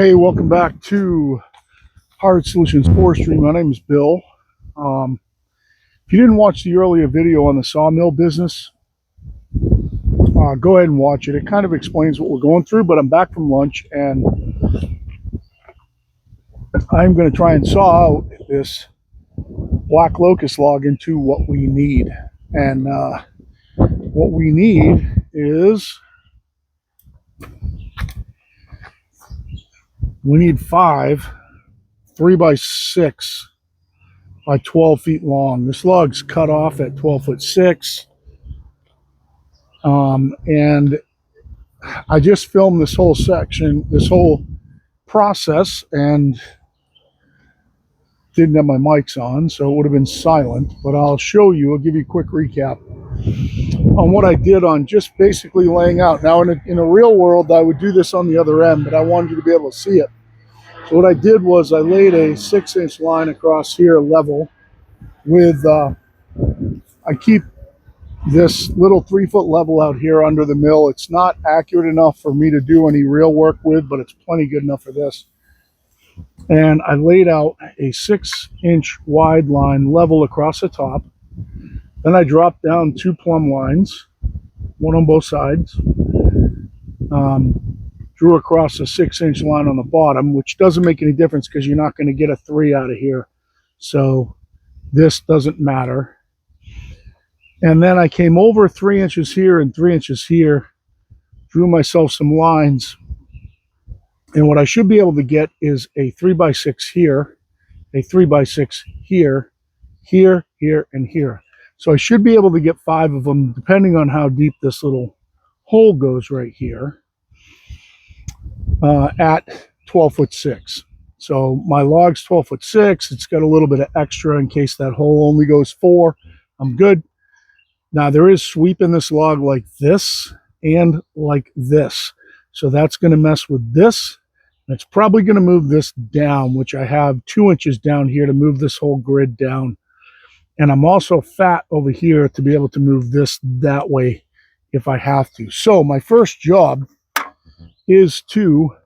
Hey, welcome back to Hard Solutions Forestry. My name is Bill. If you didn't watch the earlier video on the sawmill business, go ahead and watch it. It kind of explains what we're going through, but I'm back from lunch and I'm going to try and saw out this black locust log into what we need. And what we need is we need 5 3x6 by 12 feet long. This log's cut off at 12'6". And I just filmed this whole section, this whole process, and didn't have my mics on, so it would have been silent, but I'll show you, I'll give you a quick recap on what I did on just basically laying out. Now in a real world, I would do this on the other end, but I wanted you to be able to see it. So what I did was I laid a 6-inch line across here level with, I keep this little 3-foot level out here under the mill. It's not accurate enough for me to do any real work with, but it's plenty good enough for this. And I laid out a 6-inch wide line level across the top. Then I dropped down 2 plumb lines, one on both sides. Drew across a 6-inch line on the bottom, which doesn't make any difference because you're not going to get a 3 out of here. So this doesn't matter. And then I came over 3 inches here and 3 inches here, drew myself some lines. And what I should be able to get is a 3x6 here, a 3x6 here, here, here, and here. So I should be able to get 5 of them, depending on how deep this little hole goes right here, at 12'6". So my log's 12'6". It's got a little bit of extra in case that hole only goes 4. I'm good. Now there is sweep in this log like this and like this. So that's going to mess with this. And it's probably going to move this down, which I have 2 inches down here to move this whole grid down. And I'm also fat over here to be able to move this that way if I have to. So my first job is to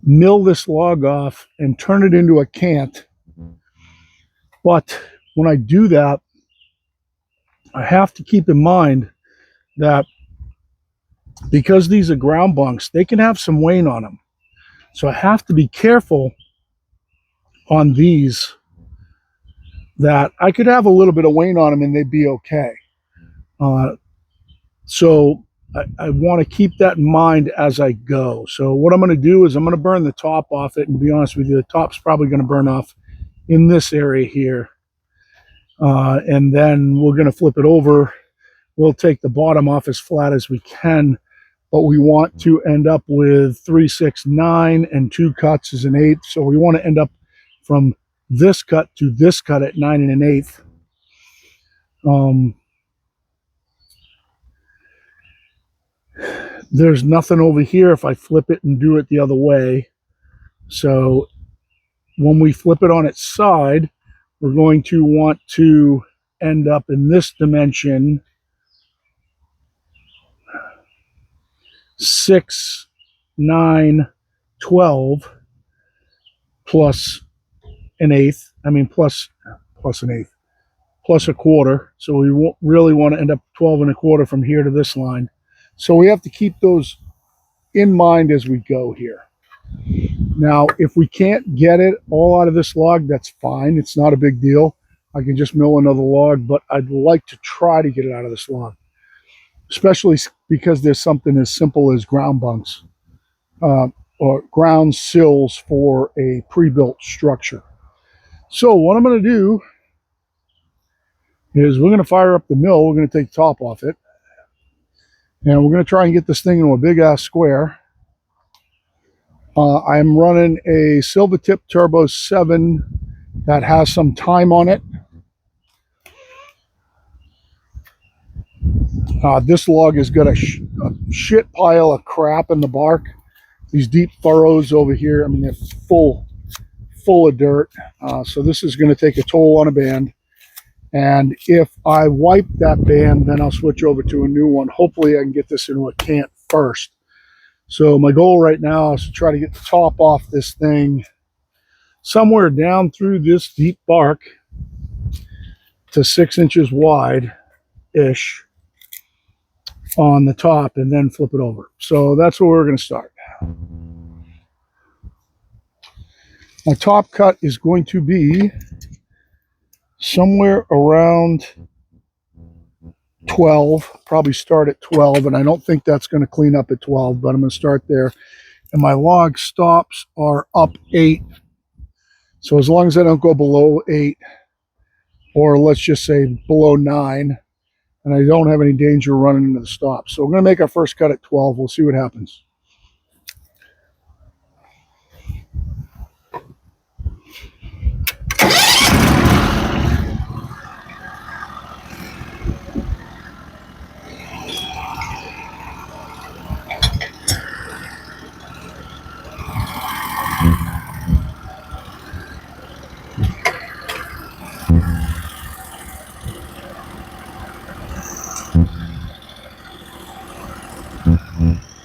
mill this log off and turn it into a cant. But when I do that, I have to keep in mind that because these are ground bunks, they can have some weight on them. So I have to be careful on these that I could have a little bit of weight on them and they'd be okay. So I want to keep that in mind as I go. So what I'm going to do is I'm going to burn the top off it. And to be honest with you, the top's probably going to burn off in this area here. And then we're going to flip it over. We'll take the bottom off as flat as we can, but we want to end up with 3, 6, 9 and 2 cuts as an 1/8. So we want to end up from this cut to this cut at 9 1/8. There's nothing over here if I flip it and do it the other way. So when we flip it on its side, we're going to want to end up in this dimension, 6, 9, 12 plus an 1/8. I mean plus an 1/8, plus a 1/4. So we really want to end up 12 1/4 from here to this line. So we have to keep those in mind as we go here. Now, if we can't get it all out of this log, that's fine. It's not a big deal. I can just mill another log, but I'd like to try to get it out of this log, especially because there's something as simple as ground bunks or ground sills for a pre-built structure. So what I'm going to do is we're going to fire up the mill. We're going to take the top off it. And we're going to try and get this thing into a big-ass square. I'm running a Silvertip Turbo 7 that has some time on it. This log has got a shit pile of crap in the bark. These deep furrows over here, I mean, they're full of dirt. So this is going to take a toll on a band. And if I wipe that band, then I'll switch over to a new one. Hopefully I can get this into a cant first. So my goal right now is to try to get the top off this thing somewhere down through this deep bark to 6 inches wide-ish on the top, and then flip it over. So that's where we're going to start. My top cut is going to be somewhere around 12, probably start at 12, and I don't think that's going to clean up at 12, but I'm going to start there. And my log stops are up 8. So as long as I don't go below 8, or let's just say below 9, and I don't have any danger running into the stop. So we're going to make our first cut at 12. We'll see what happens.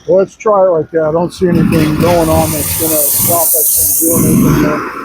Well, let's try it like that. I don't see anything going on that's going to stop us from doing anything there.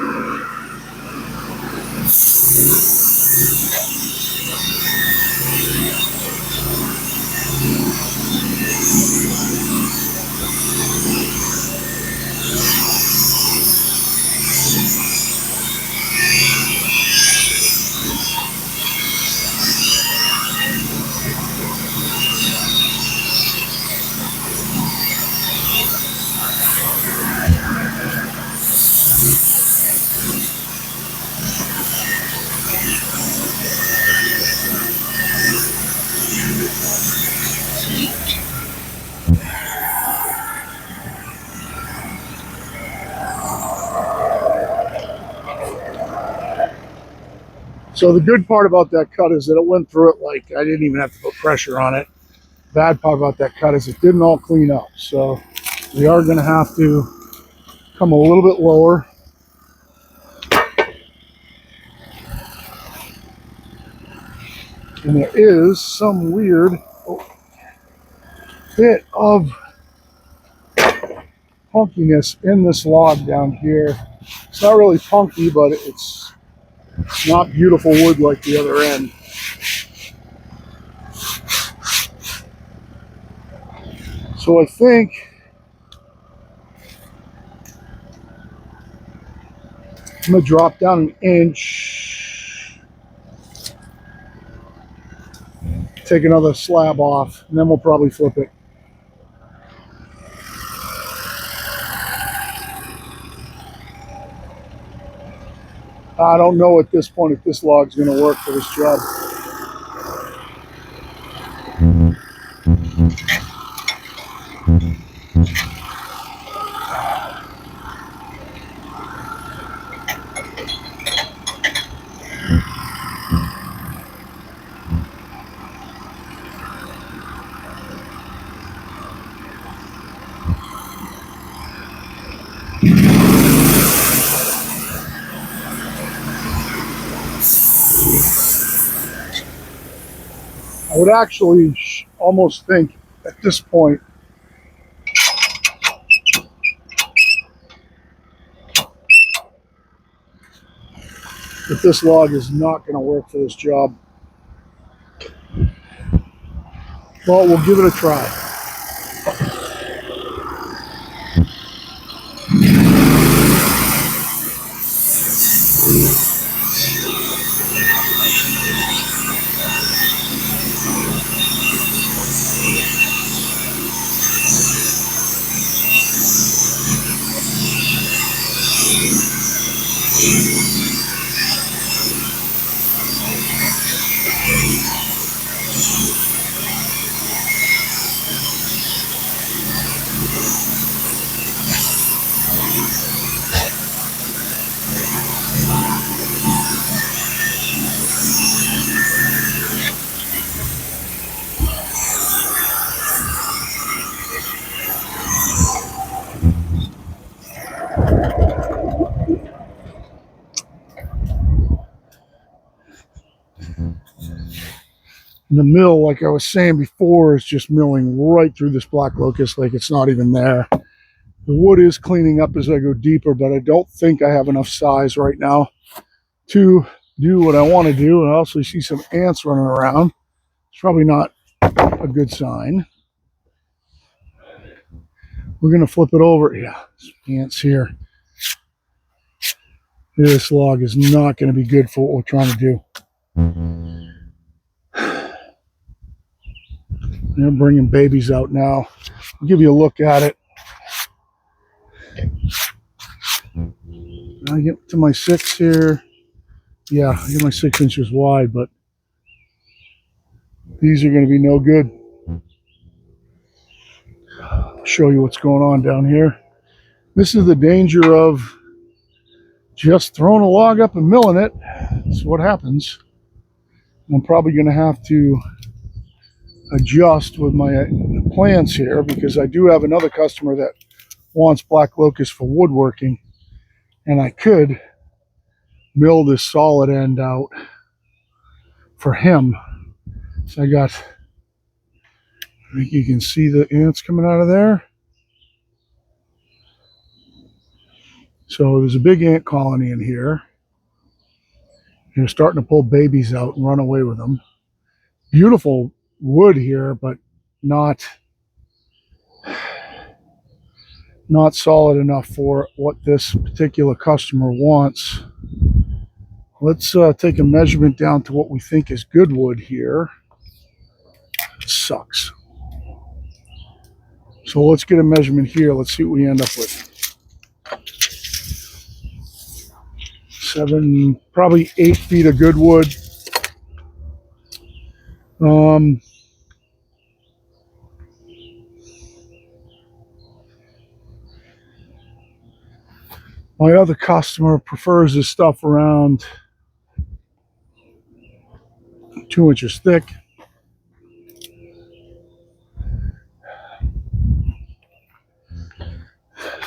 So the good part about that cut is that it went through it like I didn't even have to put pressure on it. Bad part about that cut is it didn't all clean up. So we are going to have to come a little bit lower. And there is some weird bit of punkiness in this log down here. It's not really punky, but it's not beautiful wood like the other end. So I think I'm going to drop down an inch, take another slab off, and then we'll probably flip it. I don't know at this point if this log's going to work for this job. I would actually almost think at this point that this log is not going to work for this job. Well, we'll give it a try. And the mill, like I was saying before, is just milling right through this black locust like it's not even there. The wood is cleaning up as I go deeper, but I don't think I have enough size right now to do what I want to do. And I also see some ants running around. It's probably not a good sign. We're going to flip it over. Yeah, ants here. This log is not going to be good for what we're trying to do. They're bringing babies out now. I'll give you a look at it. I get to my 6 here. Yeah, I get my 6 inches wide, but these are going to be no good. I'll show you what's going on down here. This is the danger of just throwing a log up and milling it. That's what happens. I'm probably going to have to adjust with my plans here because I do have another customer that wants black locust for woodworking, and I could mill this solid end out for him. So I think you can see the ants coming out of there. So there's a big ant colony in here. They're starting to pull babies out and run away with them. Beautiful wood here, but not solid enough for what this particular customer wants. Let's take a measurement down to what we think is good wood here. It sucks. So let's get a measurement here. Let's see what we end up with. 7, probably 8 feet of good wood. My other customer prefers this stuff around 2 inches thick.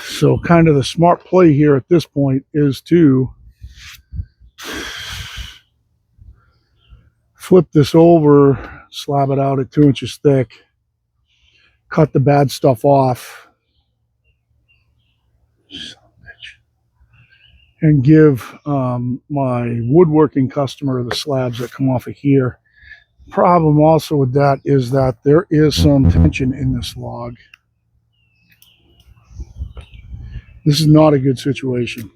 So kind of the smart play here at this point is to flip this over, slab it out at 2 inches thick, cut the bad stuff off, and give my woodworking customer the slabs that come off of here. Problem also with that is that there is some tension in this log. This is not a good situation.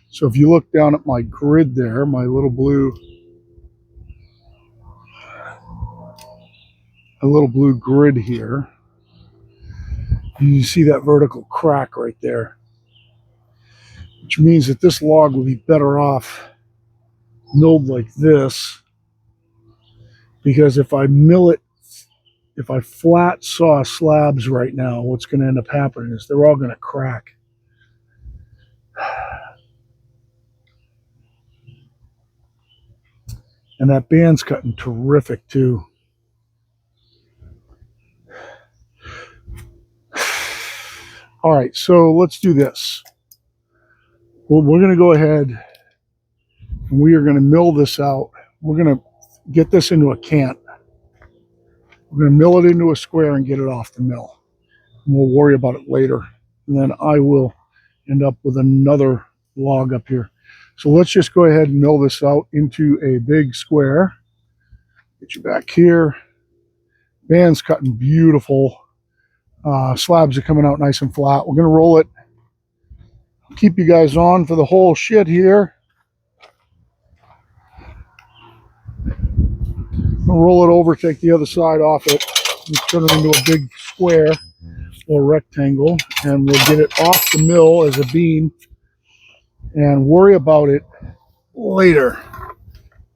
So if you look down at my grid there, my little blue grid here, you see that vertical crack right there, which means that this log will be better off milled like this, because if I mill it, if I flat saw slabs right now, what's going to end up happening is they're all going to crack. And that band's cutting terrific too. All right, so let's do this. Well, we're going to go ahead and we are going to mill this out. We're going to get this into a cant. We're going to mill it into a square and get it off the mill. And we'll worry about it later. And then I will end up with another log up here. So let's just go ahead and mill this out into a big square. Get you back here. Band's cutting beautiful. Slabs are coming out nice and flat. We're going to roll it. Keep you guys on for the whole shit here. I'll roll it over, take the other side off it, and turn it into a big square or rectangle, and we'll get it off the mill as a beam and worry about it later.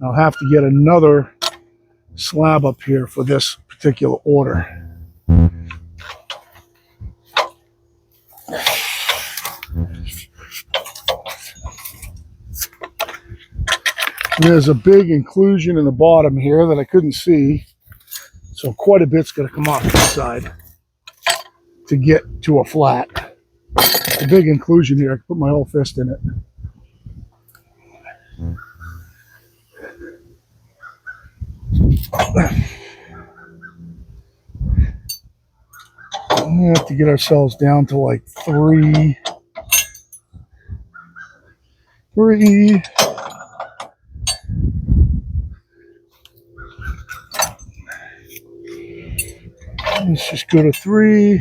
I'll have to get another slab up here for this particular order. There's a big inclusion in the bottom here that I couldn't see, so quite a bit's going to come off this side to get to a flat. A big inclusion here. I can put my whole fist in it. We have to get ourselves down to like three. Let's just go to 3.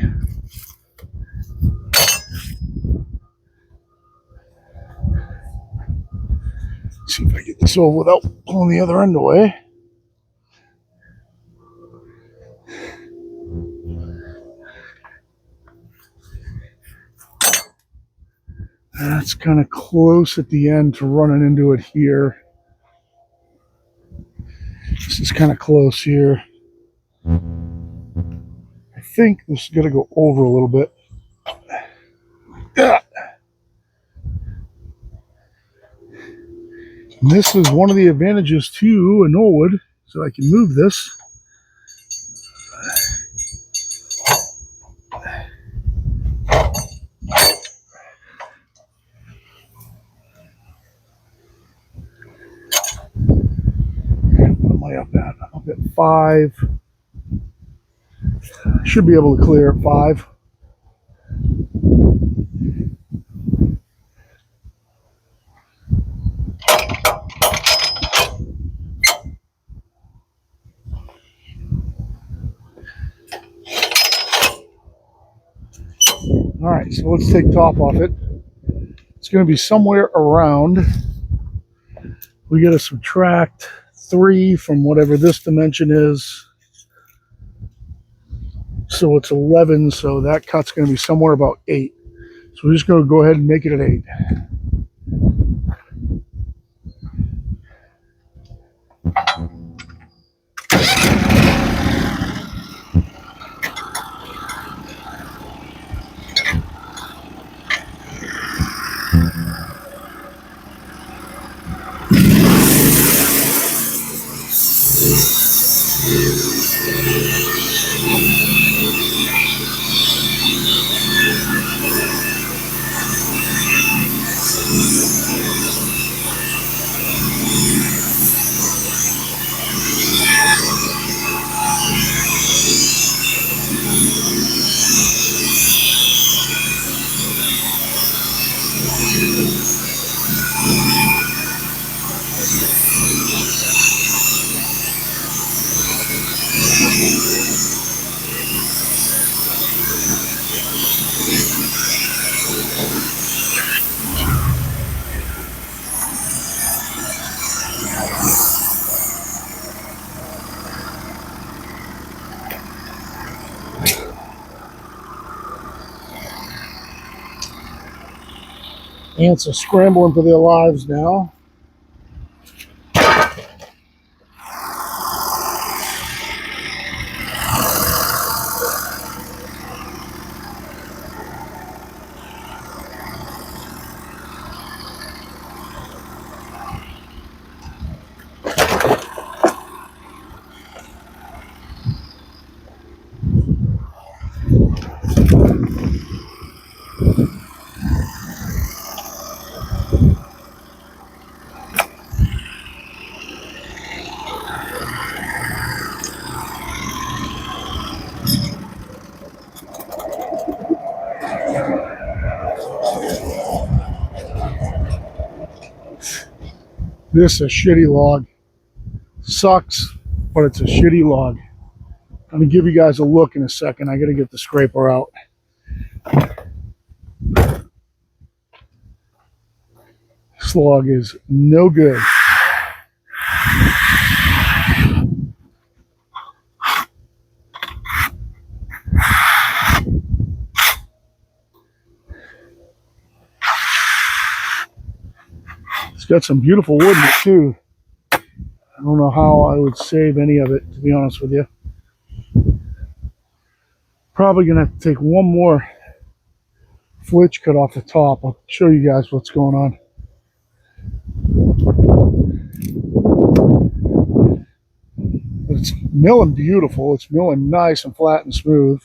See if I get this over without pulling the other end away. That's kind of close at the end to running into it here. This is kind of close here. I think this is going to go over a little bit. Yeah. And this is one of the advantages to a Norwood, so I can move this. What am I up at? I'm up at 5. Should be able to clear at 5. All right, so let's take top off it. It's going to be somewhere around. We got to subtract 3 from whatever this dimension is. So it's 11, so that cut's going to be somewhere about 8. So we're just going to go ahead and make it at 8. Ants are scrambling for their lives now. This is a shitty log. Sucks, but it's a shitty log. I'm going to give you guys a look in a second. I got to get the scraper out. This log is no good. It's got some beautiful wood in it too. I don't know how I would save any of it, to be honest with you. Probably going to have to take one more flitch cut off the top. I'll show you guys what's going on. It's milling beautiful. It's milling nice and flat and smooth.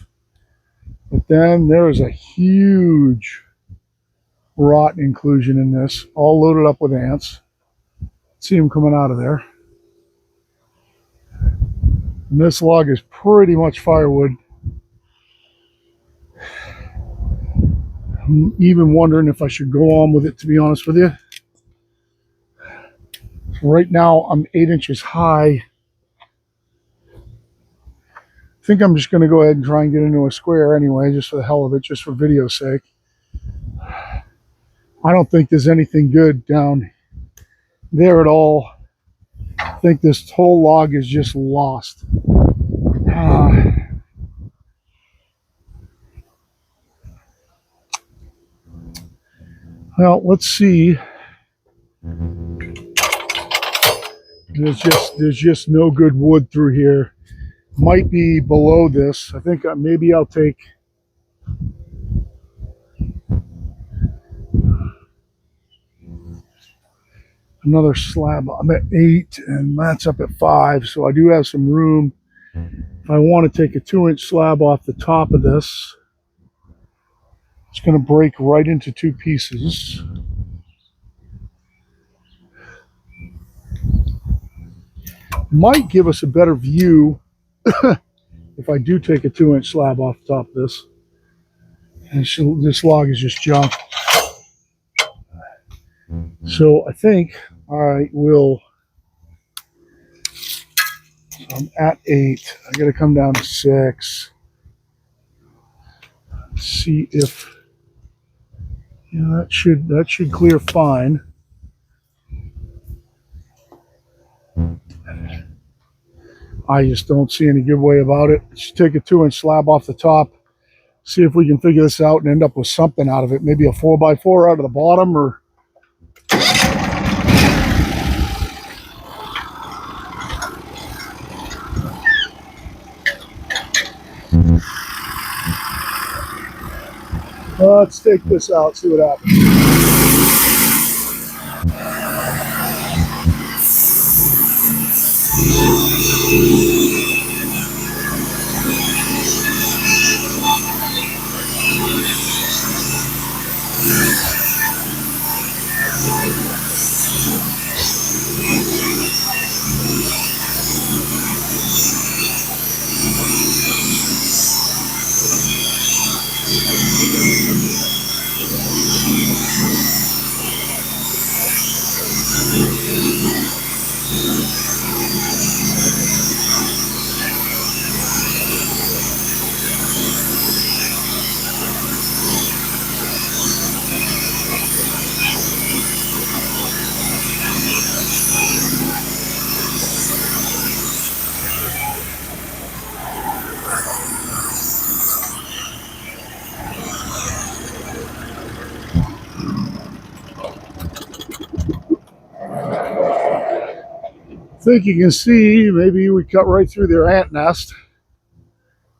But then there is a huge rot inclusion in this, all loaded up with ants. See them coming out of there. And this log is pretty much firewood. I'm even wondering if I should go on with it, to be honest with you. So right now I'm 8 inches high. I think I'm just going to go ahead and try and get into a square anyway, just for the hell of it, just for video's sake. I don't think there's anything good down there at all. I think this whole log is just lost. Well, let's see. There's just no good wood through here. Might be below this. I think maybe I'll take another slab. I'm at 8 and that's up at 5, so I do have some room. If I want to take a 2-inch slab off the top of this, it's going to break right into 2 pieces. Might give us a better view if I do take a 2-inch slab off the top of this. And this log is just junk. So I think I will. So I'm at 8. I got to come down to 6. Let's see if that should clear fine. I just don't see any good way about it. Let's take a 2-inch slab off the top. See if we can figure this out and end up with something out of it. Maybe a 4x4 out of the bottom, or let's take this out, see what happens. I think you can see, maybe we cut right through their ant nest.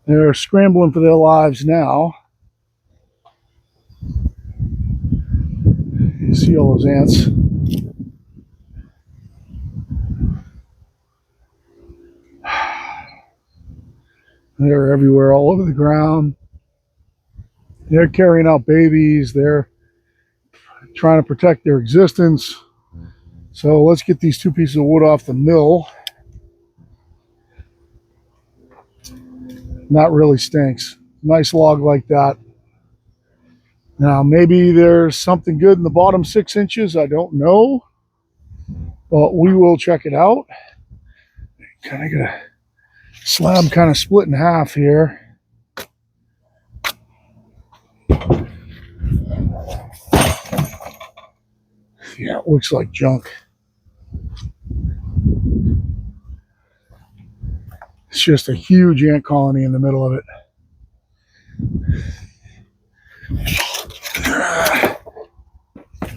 They're scrambling for their lives now. You see all those ants. They're everywhere, all over the ground. They're carrying out babies. They're trying to protect their existence. So let's get these 2 pieces of wood off the mill. That really stinks. Nice log like that. Now maybe there's something good in the bottom 6 inches. I don't know, but we will check it out. Kind of get a slab kind of split in half here. Yeah, it looks like junk. It's just a huge ant colony in the middle of it.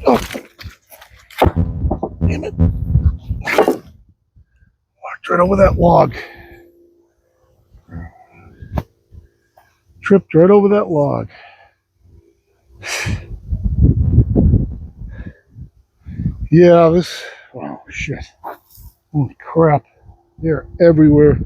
Oh, damn it. Walked right over that log. Tripped right over that log. Yeah, this, wow, shit. Holy crap. They're everywhere.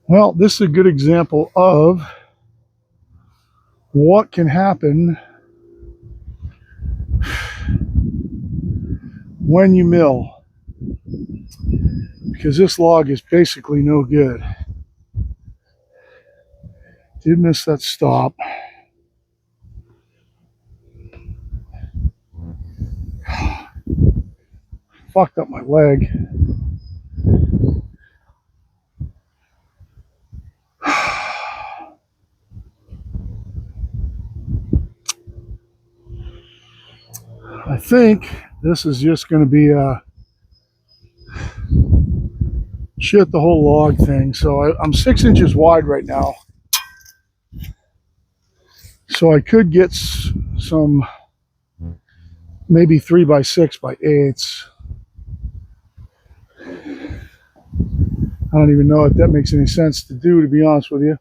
Well, this is a good example of what can happen when you mill. because this log is basically no good. Did miss that stop. Fucked up my leg. I think this is just going to be a shit the whole log thing. So I'm 6 inches wide right now. So I could get some maybe 3x6x8s. I don't even know if that makes any sense to do, to be honest with you.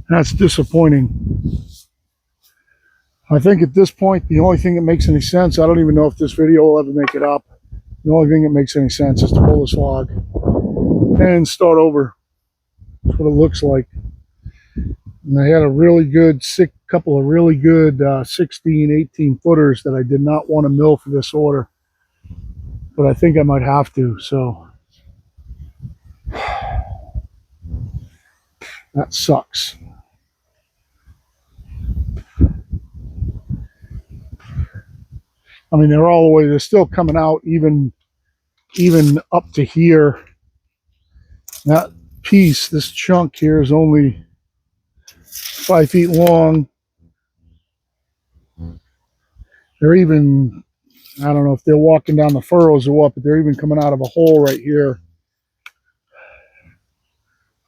That's disappointing. I think at this point, the only thing that makes any sense, I don't even know if this video will ever make it up. The only thing that makes any sense is to pull this log and start over. That's what it looks like. And I had a really good, couple of really good 16, 18 footers that I did not want to mill for this order. But I think I might have to, so. That sucks. I mean, they're all the way, they're still coming out even up to here. That piece, this chunk here is only 5 feet long. They're even, I don't know if they're walking down the furrows or what, but they're even coming out of a hole right here.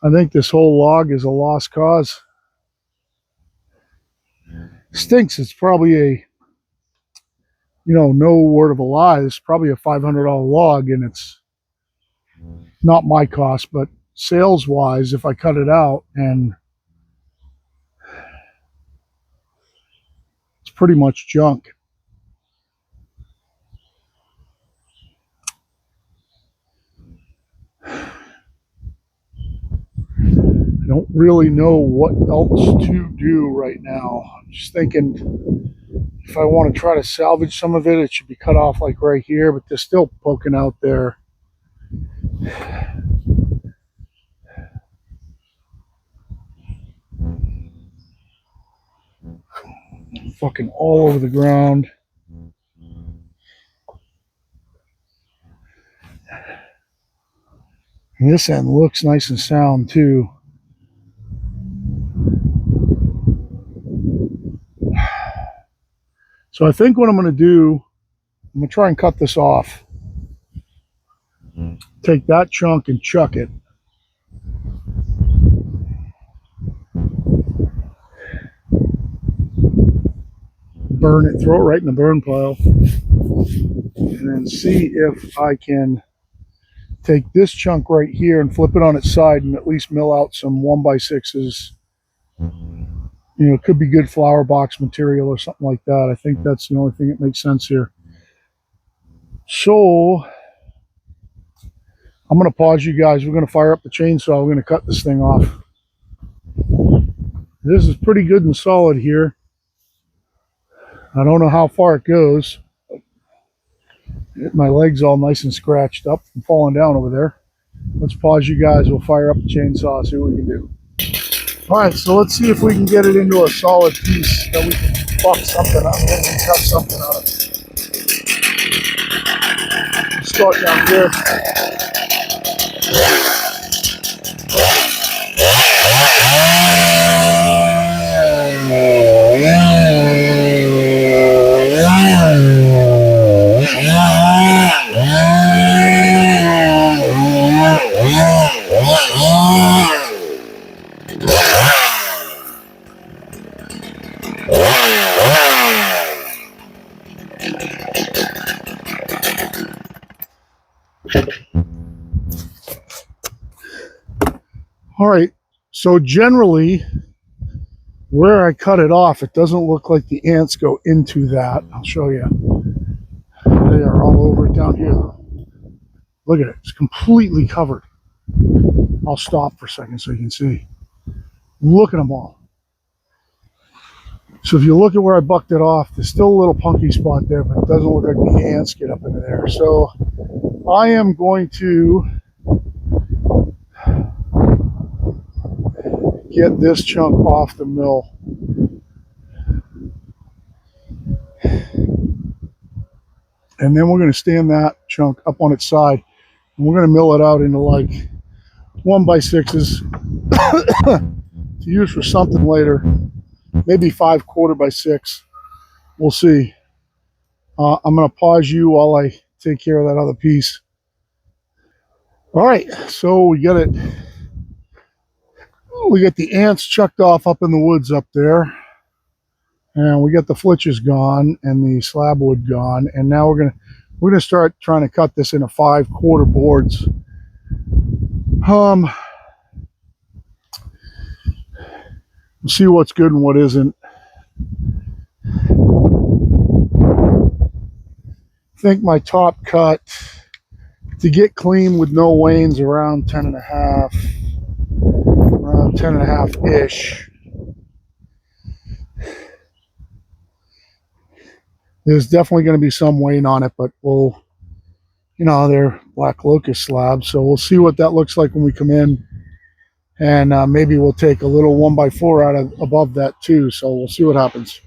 I think this whole log is a lost cause. Stinks. It's probably a, no word of a lie, it's probably a $500 log, and it's not my cost, but sales wise, if I cut it out, and it's pretty much junk. I don't really know what else to do right now. I'm just thinking if I want to try to salvage some of it, it should be cut off like right here, but they're still poking out there. Fucking all over the ground. And this end looks nice and sound too. So I think what I'm going to do, I'm going to try and cut this off. Take that chunk and chuck it. Burn it, throw it right in the burn pile. And then see if I can take this chunk right here and flip it on its side and at least mill out some 1x6s. It could be good flower box material or something like that. I think that's the only thing that makes sense here. So I'm going to pause you guys. We're going to fire up the chainsaw. We're going to cut this thing off. This is pretty good and solid here. I don't know how far it goes. My leg's all nice and scratched up from falling down over there. Let's pause you guys. We'll fire up the chainsaw, see what we can do. All right, so let's see if we can get it into a solid piece that we can fuck something up and cut something out of it. Start down here. All right, so generally where I cut it off, it doesn't look like the ants go into that. I'll show you. They are all over it down here though. Look at it. It's completely covered. I'll stop for a second so you can see. Look at them all. So if you look at where I bucked it off, there's still a little punky spot there, but it doesn't look like the ants get up into there. So I am going to get this chunk off the mill. And then we're going to stand that chunk up on its side. And we're going to mill it out into like 1x6s to use for something later. Maybe 5 1/4x6. We'll see. I'm going to pause you while I take care of that other piece. All right, so we got it. We got the ants chucked off up in the woods up there. And we got the flitches gone and the slab wood gone. And now we're gonna start trying to cut this into 5 1/4 boards. We'll see what's good and what isn't. I think my top cut to get clean with no wanes around 10.5, around 10.5-ish. There's definitely going to be some wane on it, but we'll, you know, they're black locust slabs, so we'll see what that looks like when we come in. And maybe we'll take a little 1x4 out of above that too, so we'll see what happens.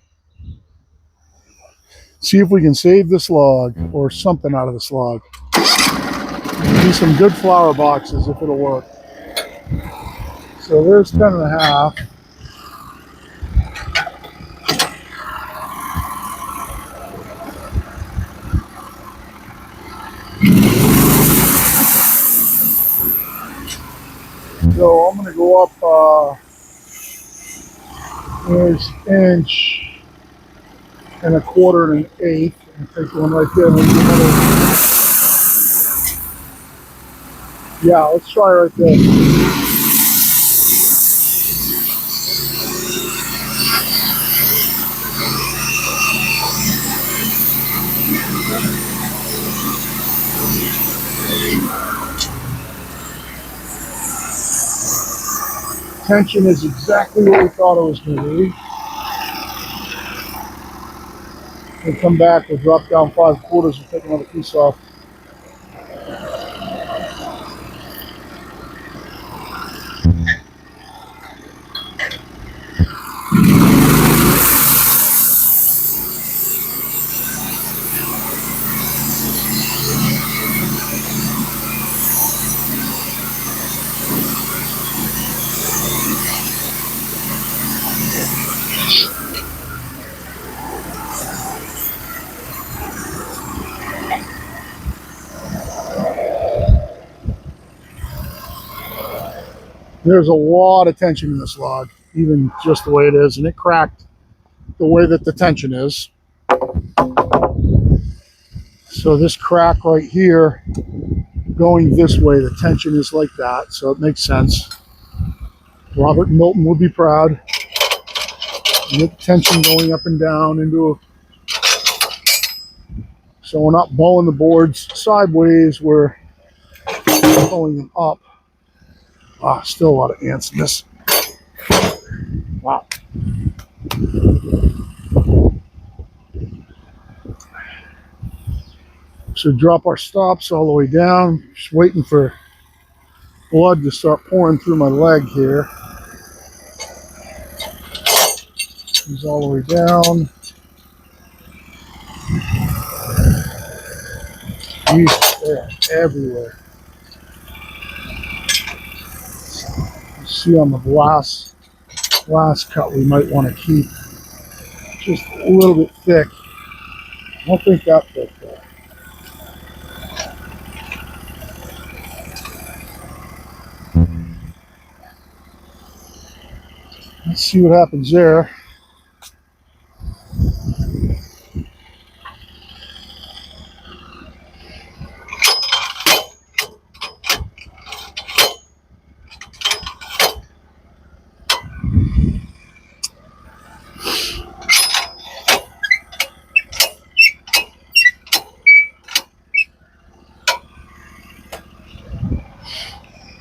See if we can save this log or something out of this log. Do some good flower boxes if it'll work. So there's 10.5. So I'm going to go up there's 1.25 and 1/8. And take one right there. Yeah, let's try right there. Tension is exactly what we thought it was going to be. We'll come back, we'll drop down 5 1/4 and take another piece off. There's a lot of tension in this log, even just the way it is, and it cracked the way that the tension is. So this crack right here, going this way, the tension is like that, so it makes sense. Robert Milton would be proud. And the tension going up and down into so we're not bowling the boards sideways, we're pulling them up. Ah, still a lot of ants in this. Wow. So drop our stops all the way down. Just waiting for blood to start pouring through my leg here. He's all the way down. Jesus, they're everywhere. You see on the last cut we might want to keep just a little bit thick. I don't think that thick though. Let's see what happens there.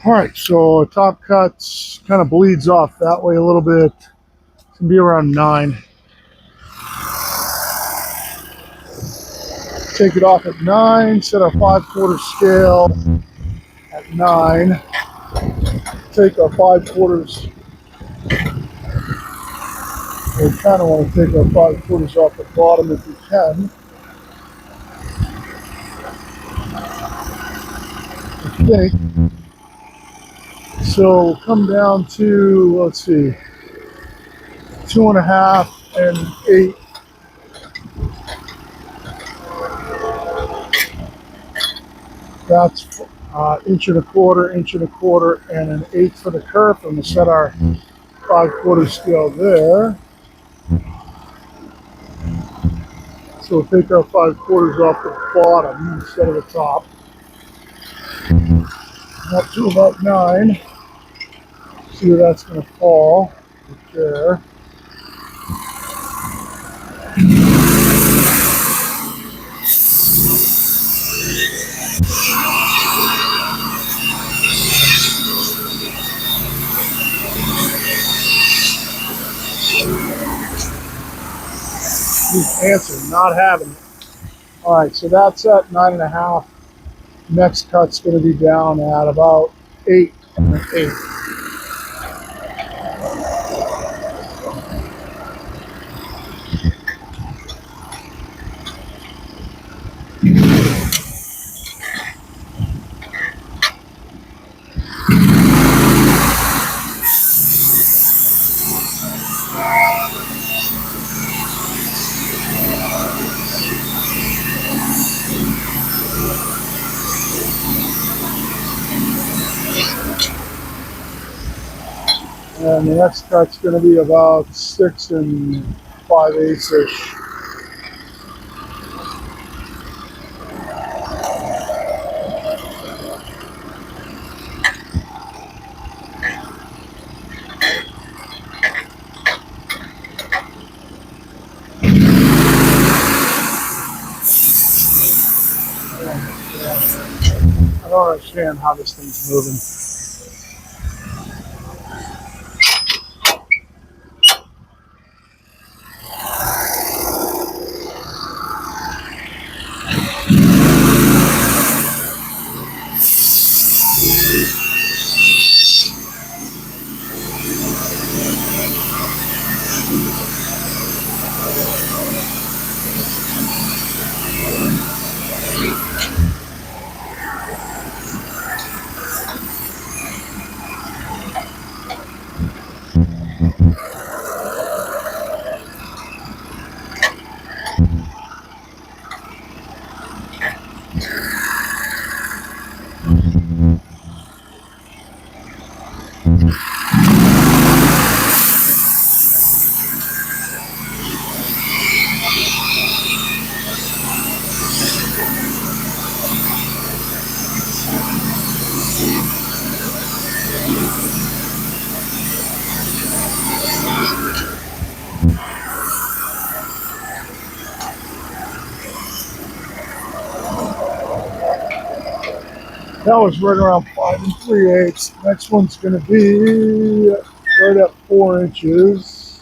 All right, so top cuts kind of bleeds off that way a little bit. It's gonna be around 9. Take it off at 9, set our 5/4 scale at 9. Take our 5/4. We kind of want to take our 5/4 off the bottom if we can. I think. So we'll come down to, let's see, 2.5 and 8. That's inch and a quarter, inch and a quarter, and an 8 for the kerf. And we'll set our 5/4 scale there. So we'll take our 5/4 off the bottom instead of the top. Up to about 9. See where that's going to fall. Right there. These ants are not having it. All right, so that's at 9.5. Next cut's going to be down at about 8 and 8. And the next cut's going to be about 6 and 5/8-ish. I don't understand how this thing's moving. That was right around 5 3/8. Next one's going to be right at 4 inches.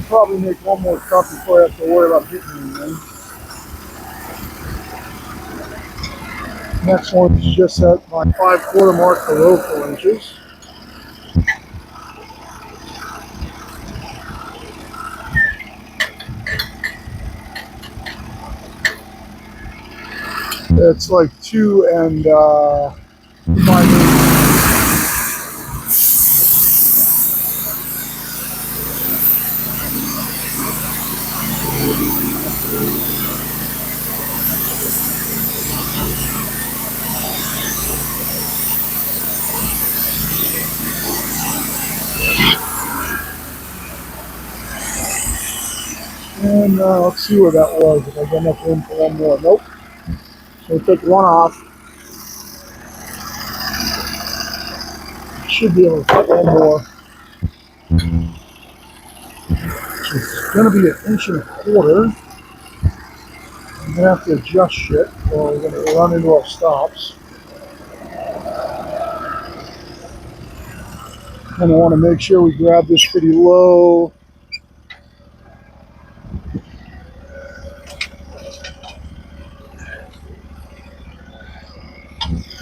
Probably make one more cut before I have to worry about hitting anything. Next one's just at my 5/4 mark below 4 inches. It's like 2 and 5/8. And let's see where that was, if I got enough room for one more. Nope. So we'll take one off. Should be able to put one more. It's going to be 1.25 inches. I'm going to have to adjust shit, or we're going to run into our stops. And I want to make sure we grab this pretty low.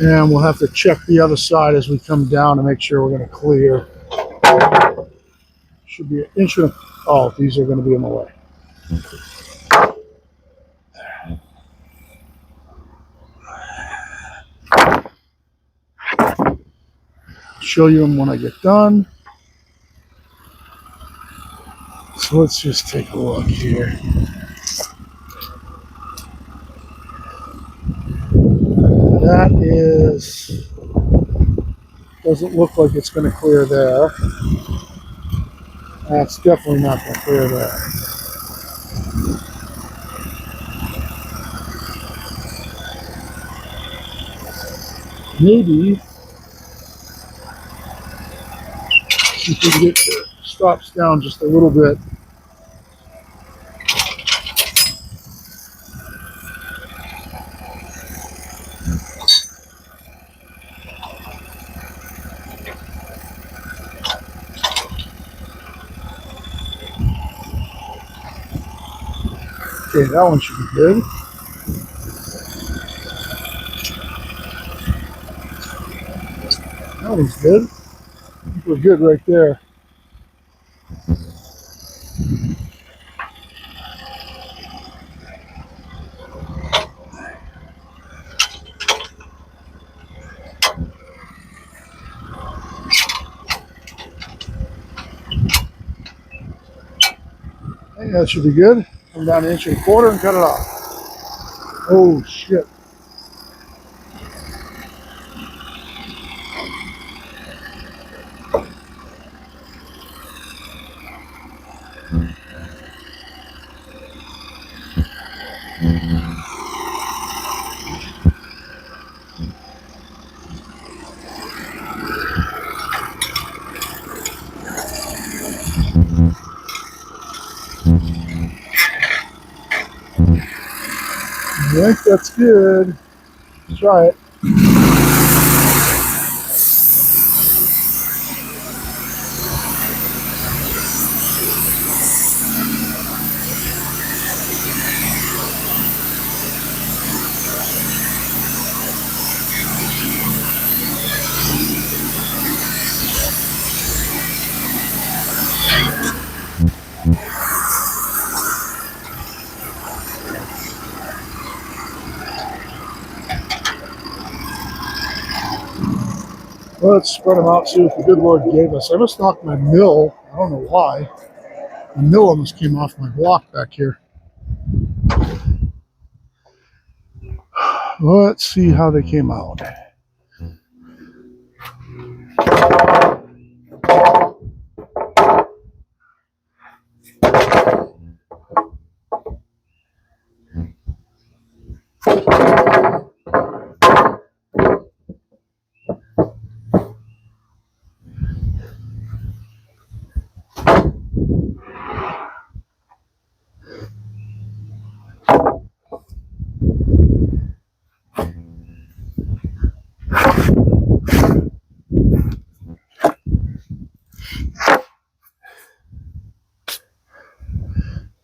And we'll have to check the other side as we come down to make sure we're going to clear. Should be 1.25 inches. Oh, these are going to be in the way. I'll show you them when I get done. So let's just take a look here. That is, doesn't look like it's going to clear there. That's definitely not going to clear there. Maybe if we can get the stops down just a little bit. Okay, that one should be good. That one's good. I think we're good right there. I think that should be good. Come down 1.25 inches and cut it off. Oh shit. I think that's good. Let's try it. Let's spread them out, see what the good Lord gave us. I must knock my mill. I don't know why. The mill almost came off my block back here. Let's see how they came out.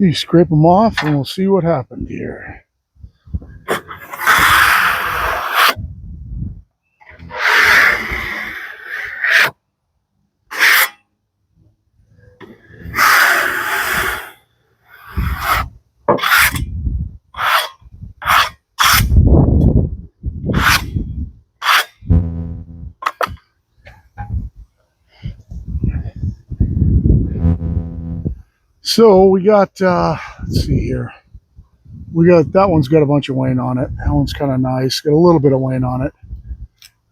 You scrape them off and we'll see what happened here. So we got, let's see here. We got, that one's got a bunch of wane on it. That one's kind of nice. Got a little bit of wane on it.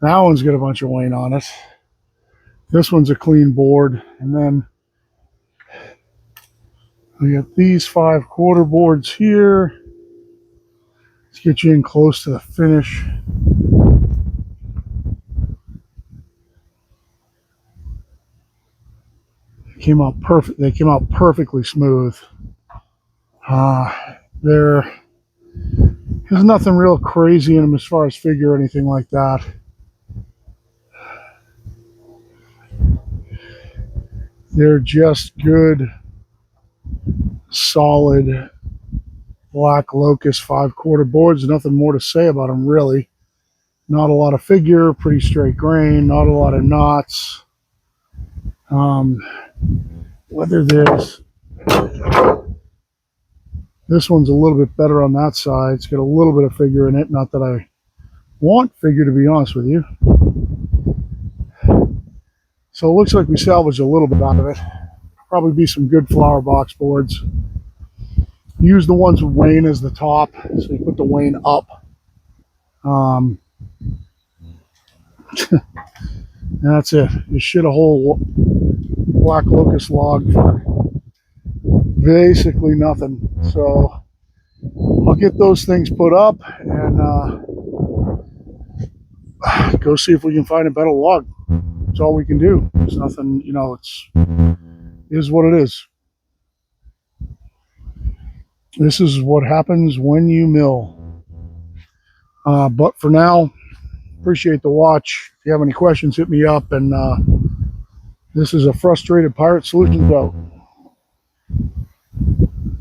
That one's got a bunch of wane on it. This one's a clean board. And then we got these 5/4 boards here. Let's get you in close to the finish. came out perfect. They came out perfectly smooth. There's nothing real crazy in them as far as figure or anything like that. They're just good, solid black locust 5/4 boards. Nothing more to say about them, really. Not a lot of figure, pretty straight grain, not a lot of knots. Whether this one's a little bit better on that side. It's got a little bit of figure in it. Not that I want figure, to be honest with you. So it looks like we salvaged a little bit out of it. Probably be some good flower box boards. Use the ones with wane as the top, so you put the wane up. That's it. You shit a whole black locust log for basically nothing. So I'll get those things put up and go see if we can find a better log. That's all we can do. There's nothing, you know, it is what it is. This is what happens when you mill. But for now, appreciate the watch. If you have any questions, hit me up. And this is a Frustrated Pirate Solutions out.